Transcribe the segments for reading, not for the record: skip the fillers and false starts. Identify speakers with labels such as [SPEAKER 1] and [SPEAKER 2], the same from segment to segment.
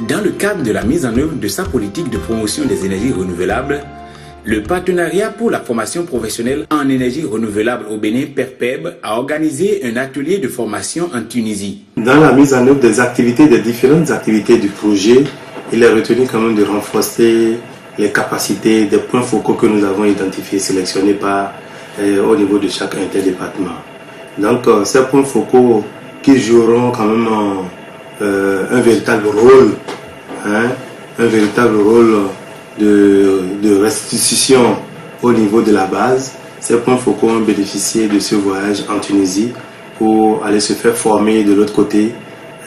[SPEAKER 1] Dans le cadre de la mise en œuvre de sa politique de promotion des énergies renouvelables, le Partenariat pour la formation professionnelle en énergie renouvelable au Bénin, PERPEB, a organisé un atelier de formation en Tunisie.
[SPEAKER 2] Dans la mise en œuvre des différentes activités du projet, il est retenu quand même de renforcer les capacités des points focaux que nous avons identifiés, sélectionnés au niveau de chaque interdépartement. Donc ces points focaux qui joueront quand même un véritable rôle, de restitution au niveau de la base. Ces points focaux ont bénéficié de ce voyage en Tunisie pour aller se faire former de l'autre côté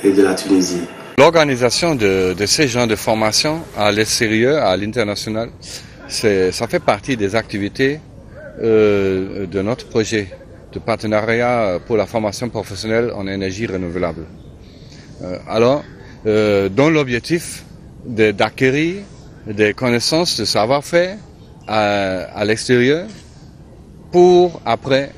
[SPEAKER 2] de la Tunisie.
[SPEAKER 3] L'organisation de ces genres de formation à l'extérieur, à l'international, ça fait partie des activités de notre projet de partenariat pour la formation professionnelle en énergie renouvelable. Dont l'objectif d'acquérir des connaissances, de savoir-faire à l'extérieur pour après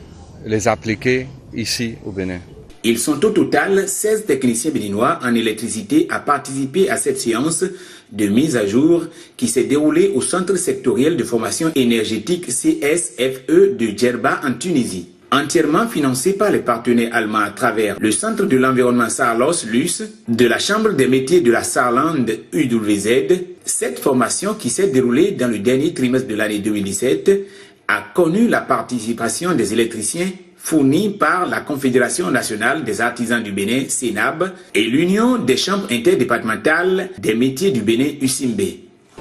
[SPEAKER 3] les appliquer ici au Bénin.
[SPEAKER 1] Ils sont au total 16 techniciens béninois en électricité à participer à cette séance de mise à jour qui s'est déroulée au Centre sectoriel de formation énergétique CSFE de Djerba en Tunisie. Entièrement financé par les partenaires allemands à travers le Centre de l'environnement Saarlos-Luce, de la Chambre des métiers de la Saarland UWZ, cette formation qui s'est déroulée dans le dernier trimestre de l'année 2017 a connu la participation des électriciens fournis par la Confédération nationale des artisans du Bénin, CENAB, et l'Union des chambres interdépartementales des métiers du Bénin, USIMB.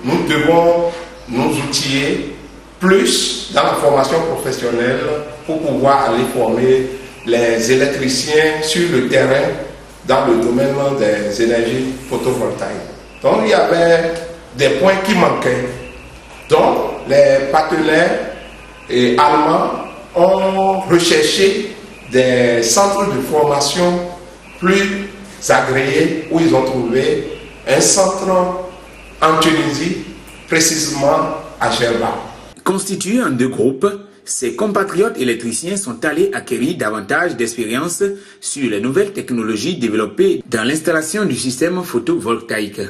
[SPEAKER 4] Nous devons nous outiller plus dans la formation professionnelle pour pouvoir aller former les électriciens sur le terrain dans le domaine des énergies photovoltaïques. Donc il y avait des points qui manquaient. Donc les partenaires allemands ont recherché des centres de formation plus agréés où ils ont trouvé un centre en Tunisie, précisément à Djerba.
[SPEAKER 1] Constitués en deux groupes, ces compatriotes électriciens sont allés acquérir davantage d'expérience sur les nouvelles technologies développées dans l'installation du système photovoltaïque.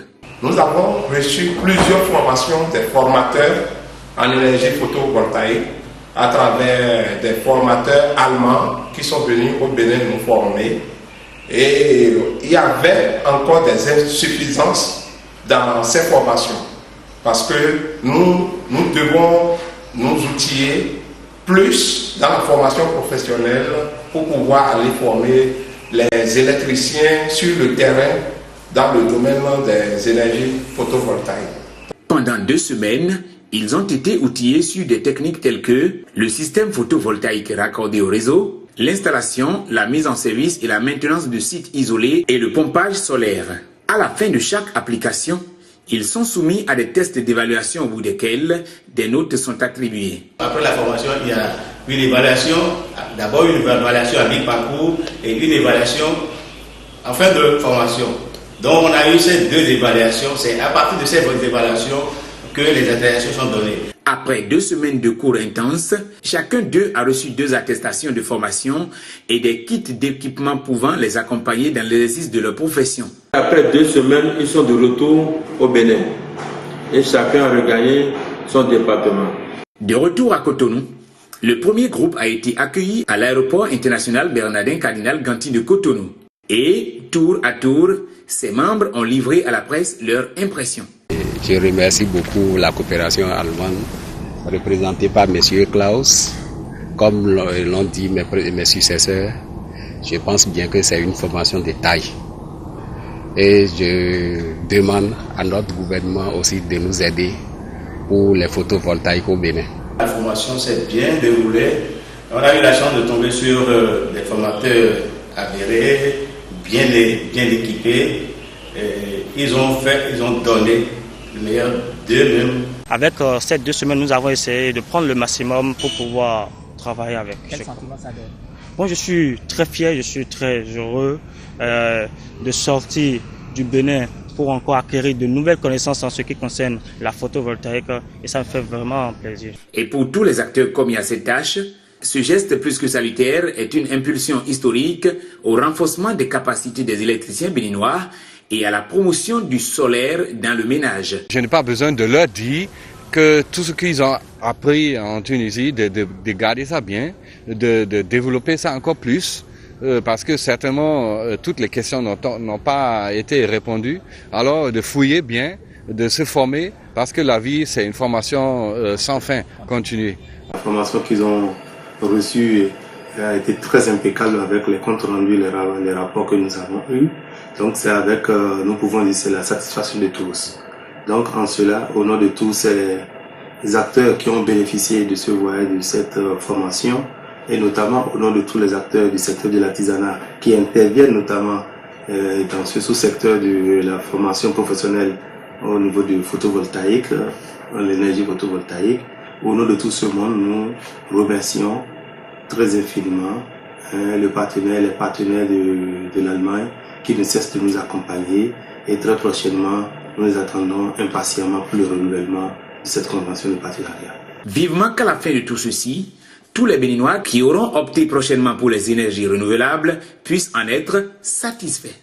[SPEAKER 4] Nous avons reçu plusieurs formations des formateurs en énergie photovoltaïque à travers des formateurs allemands qui sont venus au Bénin nous former. Et il y avait encore des insuffisances dans ces formations parce que nous devons nous outiller plus dans la formation professionnelle pour pouvoir aller former les électriciens sur le terrain dans le domaine des énergies photovoltaïques.
[SPEAKER 1] Pendant 2 semaines, ils ont été outillés sur des techniques telles que le système photovoltaïque raccordé au réseau, l'installation, la mise en service et la maintenance de sites isolés et le pompage solaire. À la fin de chaque application, ils sont soumis à des tests d'évaluation au bout desquels des notes sont attribuées.
[SPEAKER 5] Après la formation, il y a une évaluation, d'abord une évaluation à mi-parcours et une évaluation en fin de formation. Donc on a eu ces 2 évaluations, c'est à partir de ces 2 évaluations que les attestations sont données.
[SPEAKER 1] Après 2 semaines de cours intenses, chacun d'eux a reçu 2 attestations de formation et des kits d'équipement pouvant les accompagner dans l'exercice de leur profession.
[SPEAKER 6] Après 2 semaines, ils sont de retour au Bénin et chacun a regagné son département.
[SPEAKER 1] De retour à Cotonou, le premier groupe a été accueilli à l'aéroport international Bernardin Cardinal Ganti de Cotonou. Et, tour à tour, ses membres ont livré à la presse leurs impressions.
[SPEAKER 7] Je remercie beaucoup la coopération allemande, représentée par M. Klaus. Comme l'ont dit mes successeurs, je pense bien que c'est une formation de taille. Et je demande à notre gouvernement aussi de nous aider pour les photovoltaïques au Bénin.
[SPEAKER 5] La formation s'est bien déroulée. On a eu la chance de tomber sur des formateurs avérés, bien équipés. Ils ont donné le meilleur d'eux-mêmes.
[SPEAKER 8] Avec ces 2 semaines, nous avons essayé de prendre le maximum pour pouvoir travailler avec.
[SPEAKER 9] Quel sentiment ça donne?
[SPEAKER 8] Bon, je suis très fier, je suis très heureux de sortir du Bénin pour encore acquérir de nouvelles connaissances en ce qui concerne la photovoltaïque et ça me fait vraiment plaisir.
[SPEAKER 1] Et pour tous les acteurs commis à cette tâche, ce geste plus que salutaire est une impulsion historique au renforcement des capacités des électriciens béninois et à la promotion du solaire dans le ménage.
[SPEAKER 3] Je n'ai pas besoin de leur dire que tout ce qu'ils ont appris en Tunisie, de garder ça bien, de développer ça encore plus, parce que certainement toutes les questions n'ont pas été répondues. Alors de fouiller bien, de se former, parce que la vie c'est une formation sans fin, continue.
[SPEAKER 2] La formation qu'ils ont reçue a été très impeccable avec les comptes rendus, les rapports que nous avons eus. Donc c'est avec, nous pouvons dire, c'est la satisfaction de tous. Donc en cela, au nom de tous les acteurs qui ont bénéficié de ce voyage, de cette formation, et notamment au nom de tous les acteurs du secteur de l'artisanat qui interviennent notamment dans ce sous-secteur de la formation professionnelle au niveau du photovoltaïque, l'énergie photovoltaïque, au nom de tout ce monde, nous remercions très infiniment les partenaires de l'Allemagne qui ne cessent de nous accompagner et très prochainement, nous attendons impatiemment pour le renouvellement de cette convention de partenariat.
[SPEAKER 1] Vivement qu'à la fin de tout ceci, tous les Béninois qui auront opté prochainement pour les énergies renouvelables puissent en être satisfaits.